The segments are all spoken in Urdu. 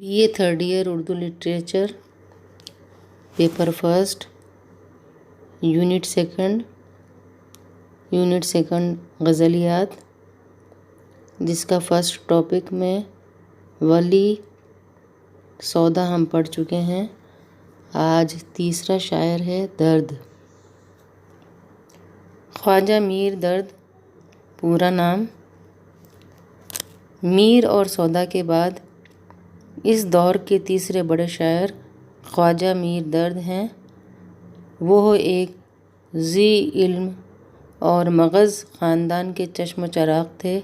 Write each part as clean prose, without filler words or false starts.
BA third year Urdu literature, paper first, unit second غزلیات، جس کا فرسٹ ٹاپک میں ولی سودا ہم پڑھ چکے ہیں۔ آج تیسرا شاعر ہے درد۔ خواجہ میر درد، پورا نام۔ میر اور سودا کے بعد اس دور کے تیسرے بڑے شاعر خواجہ میر درد ہیں۔ وہ ایک ذی علم اور مغز خاندان کے چشم و چراغ تھے۔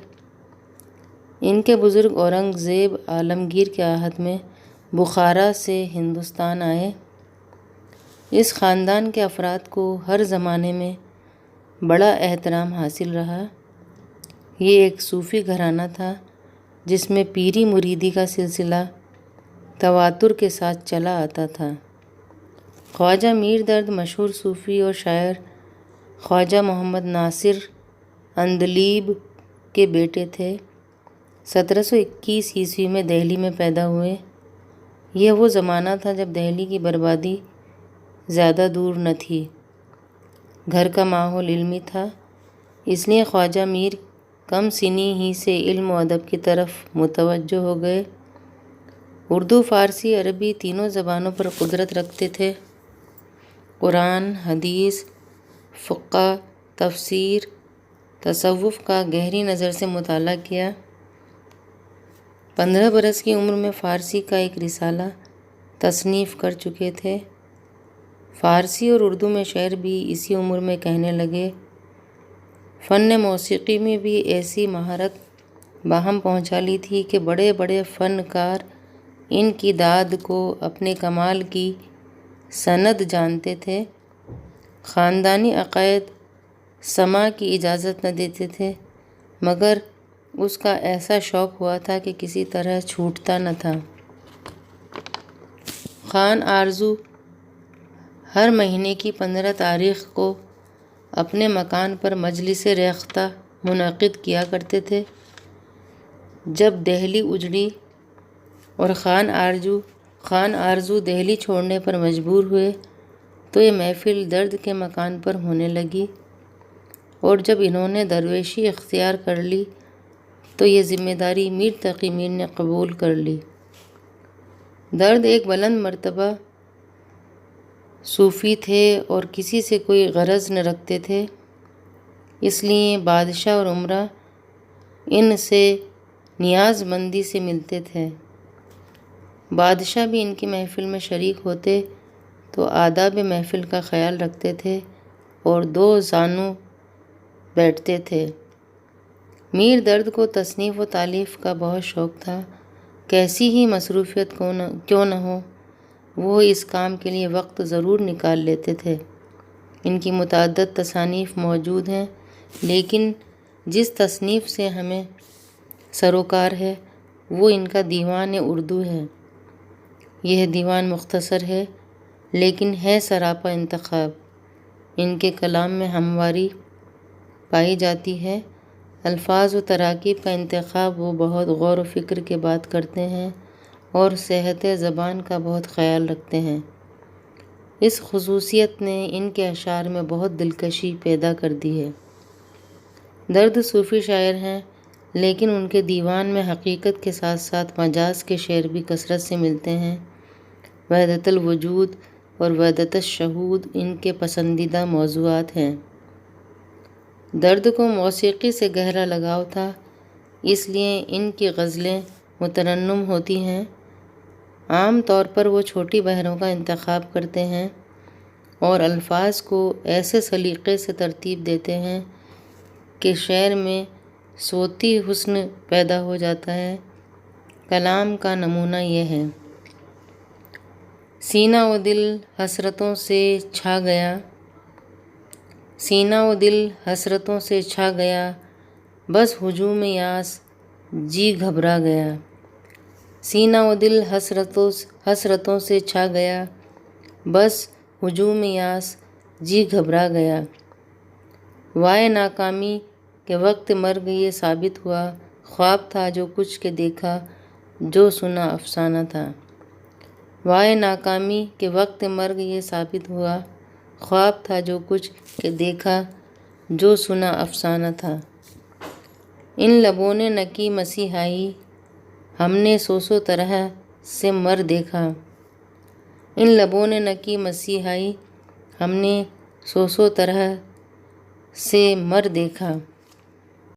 ان کے بزرگ اورنگ زیب عالمگیر کے عہد میں بخارا سے ہندوستان آئے۔ اس خاندان کے افراد کو ہر زمانے میں بڑا احترام حاصل رہا۔ یہ ایک صوفی گھرانہ تھا جس میں پیری مریدی کا سلسلہ تواتر کے ساتھ چلا آتا تھا۔ خواجہ میر درد مشہور صوفی اور شاعر خواجہ محمد ناصر عندلیب کے بیٹے تھے۔ 1721 عیسوی میں دہلی میں پیدا ہوئے۔ یہ وہ زمانہ تھا جب دہلی کی بربادی زیادہ دور نہ تھی۔ گھر کا ماحول علمی تھا، اس لیے خواجہ میر کم سنی ہی سے علم و ادب کی طرف متوجہ ہو گئے۔ اردو، فارسی، عربی تینوں زبانوں پر قدرت رکھتے تھے۔ قرآن، حدیث، فقہ، تفسیر، تصوف کا گہری نظر سے مطالعہ کیا۔ 15 برس کی عمر میں فارسی کا ایک رسالہ تصنیف کر چکے تھے۔ فارسی اور اردو میں شعر بھی اسی عمر میں کہنے لگے۔ فن موسیقی میں بھی ایسی مہارت باہم پہنچا لی تھی کہ بڑے بڑے فنکار ان کی داد کو اپنے کمال کی سند جانتے تھے۔ خاندانی عقائد سماع کی اجازت نہ دیتے تھے، مگر اس کا ایسا شوق ہوا تھا کہ کسی طرح چھوٹتا نہ تھا۔ خان آرزو ہر مہینے کی 15 تاریخ کو اپنے مکان پر مجلس ریختہ منعقد کیا کرتے تھے۔ جب دہلی اجڑی اور خان آرزو دہلی چھوڑنے پر مجبور ہوئے تو یہ محفل درد کے مکان پر ہونے لگی، اور جب انہوں نے درویشی اختیار کر لی تو یہ ذمہ داری میر تقی میر نے قبول کر لی۔ درد ایک بلند مرتبہ صوفی تھے اور کسی سے کوئی غرض نہ رکھتے تھے، اس لیے بادشاہ اور امراء ان سے نیاز مندی سے ملتے تھے۔ بادشاہ بھی ان کی محفل میں شریک ہوتے تو آداب محفل کا خیال رکھتے تھے اور دو زانو بیٹھتے تھے۔ میر درد کو تصنیف و تالیف کا بہت شوق تھا۔ کیسی ہی مصروفیت کیوں نہ ہو، وہ اس کام کے لیے وقت ضرور نکال لیتے تھے۔ ان کی متعدد تصانیف موجود ہیں، لیکن جس تصنیف سے ہمیں سروکار ہے وہ ان کا دیوان اردو ہے۔ یہ دیوان مختصر ہے لیکن ہے سراپا انتخاب۔ ان کے کلام میں ہمواری پائی جاتی ہے۔ الفاظ و تراکیب کا انتخاب وہ بہت غور و فکر کے بعد کرتے ہیں اور صحت زبان کا بہت خیال رکھتے ہیں۔ اس خصوصیت نے ان کے اشعار میں بہت دلکشی پیدا کر دی ہے۔ درد صوفی شاعر ہیں، لیکن ان کے دیوان میں حقیقت کے ساتھ ساتھ مجاز کے شعر بھی کثرت سے ملتے ہیں۔ وحدت الوجود اور وحدت الشہود ان کے پسندیدہ موضوعات ہیں۔ درد کو موسیقی سے گہرا لگاؤ تھا، اس لیے ان کی غزلیں مترنم ہوتی ہیں۔ عام طور پر وہ چھوٹی بحروں کا انتخاب کرتے ہیں اور الفاظ کو ایسے سلیقے سے ترتیب دیتے ہیں کہ شعر میں صوتی حسن پیدا ہو جاتا ہے۔ کلام کا نمونہ یہ ہے: سینہ و دل حسرتوں سے چھا گیا، سینہ و دل حسرتوں سے چھا گیا، بس ہجوم یاس جی گھبرا گیا۔ سینہ و دل حسرتوں سے چھا گیا، بس ہجوم یاس جی گھبرا گیا۔ وائے ناکامی کے وقت مرگ یہ ثابت ہوا، خواب تھا جو کچھ کے دیکھا جو سنا افسانہ تھا۔ وائے ناکامی کے وقت مرگ یہ ثابت ہوا، خواب تھا جو کچھ کہ دیکھا جو سنا افسانہ تھا۔ ان لبوں نے نہ کی مسیحائی، ہم نے سو طرح سے مر دیکھا۔ ان لبوں نے نہ کی مسیحائی، ہم نے سو طرح سے مر دیکھا۔